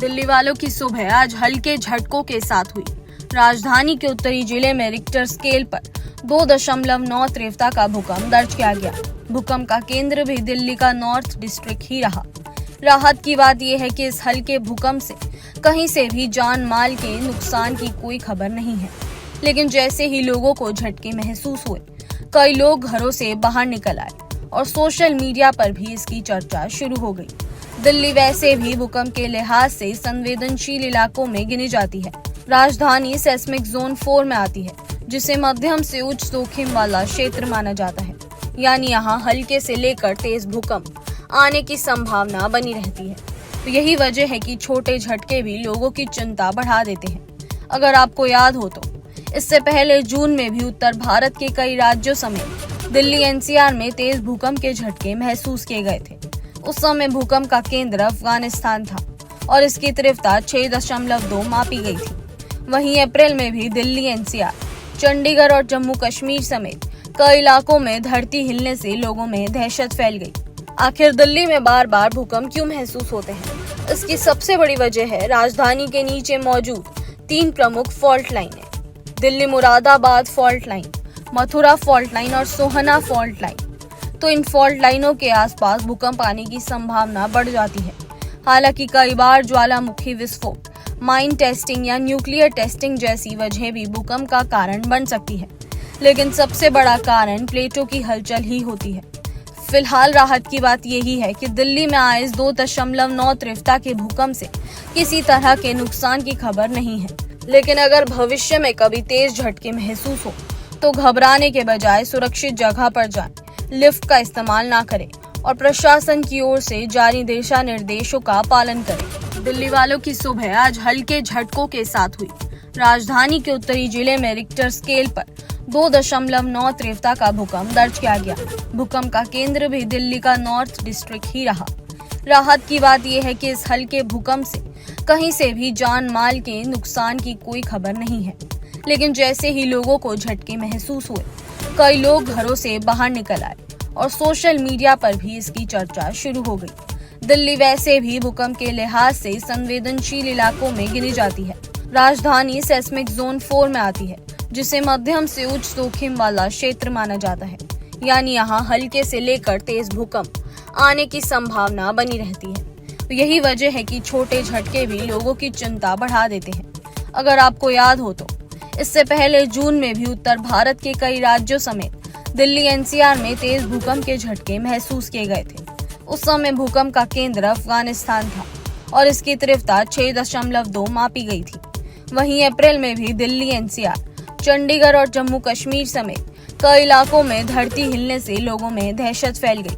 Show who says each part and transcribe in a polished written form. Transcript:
Speaker 1: दिल्ली वालों की सुबह आज हल्के झटकों के साथ हुई। राजधानी के उत्तरी जिले में रिक्टर स्केल पर 2.9 तीव्रता का भूकंप दर्ज किया गया। भूकंप का केंद्र भी दिल्ली का नॉर्थ डिस्ट्रिक्ट ही रहा। राहत की बात यह है कि इस हल्के भूकंप से कहीं से भी जान माल के नुकसान की कोई खबर नहीं है, लेकिन जैसे ही लोगों को झटके महसूस हुए, कई लोग घरों से बाहर निकल आए और सोशल मीडिया पर भी इसकी चर्चा शुरू हो गई। दिल्ली वैसे भी भूकंप के लिहाज से संवेदनशील इलाकों में गिनी जाती है। राजधानी सेस्मिक जोन 4 में आती है, जिसे मध्यम से उच्च जोखिम वाला क्षेत्र माना जाता है। यानी यहाँ हल्के से लेकर तेज भूकंप आने की संभावना बनी रहती है। तो यही वजह है कि छोटे झटके भी लोगों की चिंता बढ़ा देते हैं। अगर आपको याद हो तो इससे पहले जून में भी उत्तर भारत के कई राज्यों समेत दिल्ली एनसीआर में तेज भूकंप के झटके महसूस किए गए थे। उस समय भूकंप का केंद्र अफगानिस्तान था और इसकी तीव्रता 6.2 मापी गई थी। वहीं अप्रैल में भी दिल्ली एनसीआर, चंडीगढ़ और जम्मू कश्मीर समेत कई इलाकों में धरती हिलने से लोगों में दहशत फैल गई। आखिर दिल्ली में बार बार भूकंप क्यों महसूस होते हैं? इसकी सबसे बड़ी वजह है राजधानी के नीचे मौजूद 3 प्रमुख फॉल्ट लाइनें: Delhi Moradabad fault line, Mathura fault line और सोहना फॉल्ट लाइन। तो इन फॉल्ट लाइनों के आसपास भूकंप आने की संभावना बढ़ जाती है। हालांकि कई बार ज्वालामुखी विस्फोट, माइन टेस्टिंग या न्यूक्लियर टेस्टिंग जैसी वजह भी भूकंप का कारण बन सकती है, लेकिन सबसे बड़ा कारण प्लेटों की हलचल ही होती है। फिलहाल राहत की बात यही है कि दिल्ली में आए इस 2.9 तीव्रता के भूकंप से किसी तरह के नुकसान की खबर नहीं है। लेकिन अगर भविष्य में कभी तेज झटके महसूस हो तो घबराने के बजाय सुरक्षित जगह पर जाएं, लिफ्ट का इस्तेमाल ना करें और प्रशासन की ओर से जारी दिशा निर्देशों का पालन करें। दिल्ली वालों की सुबह आज हल्के झटकों के साथ हुई। राजधानी के उत्तरी जिले में रिक्टर स्केल पर 2.9 तीव्रता का भूकंप दर्ज किया गया। भूकंप का केंद्र भी दिल्ली का नॉर्थ डिस्ट्रिक्ट ही रहा। राहत की बात यह है कि इस हल्के भूकंप से कहीं से भी जान माल के नुकसान की कोई खबर नहीं है, लेकिन जैसे ही लोगों को झटके महसूस हुए, कई लोग घरों से बाहर निकल आए और सोशल मीडिया पर भी इसकी चर्चा शुरू हो गई। दिल्ली वैसे भी भूकंप के लिहाज से संवेदनशील इलाकों में गिनी जाती है। राजधानी सेस्मिक जोन 4 में आती है, जिसे मध्यम से उच्च जोखिम वाला क्षेत्र माना जाता है। यानी यहाँ हल्के से लेकर तेज भूकंप आने की संभावना बनी रहती है। तो यही वजह है कि छोटे झटके भी लोगों की चिंता बढ़ा देते हैं। अगर आपको याद हो तो इससे पहले जून में भी उत्तर भारत के कई राज्यों समेत दिल्ली एनसीआर में तेज भूकंप के झटके महसूस किए गए थे। उस समय भूकंप का केंद्र अफगानिस्तान था और इसकी तीव्रता 6.2 मापी गई थी। वहीं अप्रैल में भी दिल्ली एनसीआर, चंडीगढ़ और जम्मू कश्मीर समेत कई इलाकों में धरती हिलने से लोगों में दहशत फैल गई।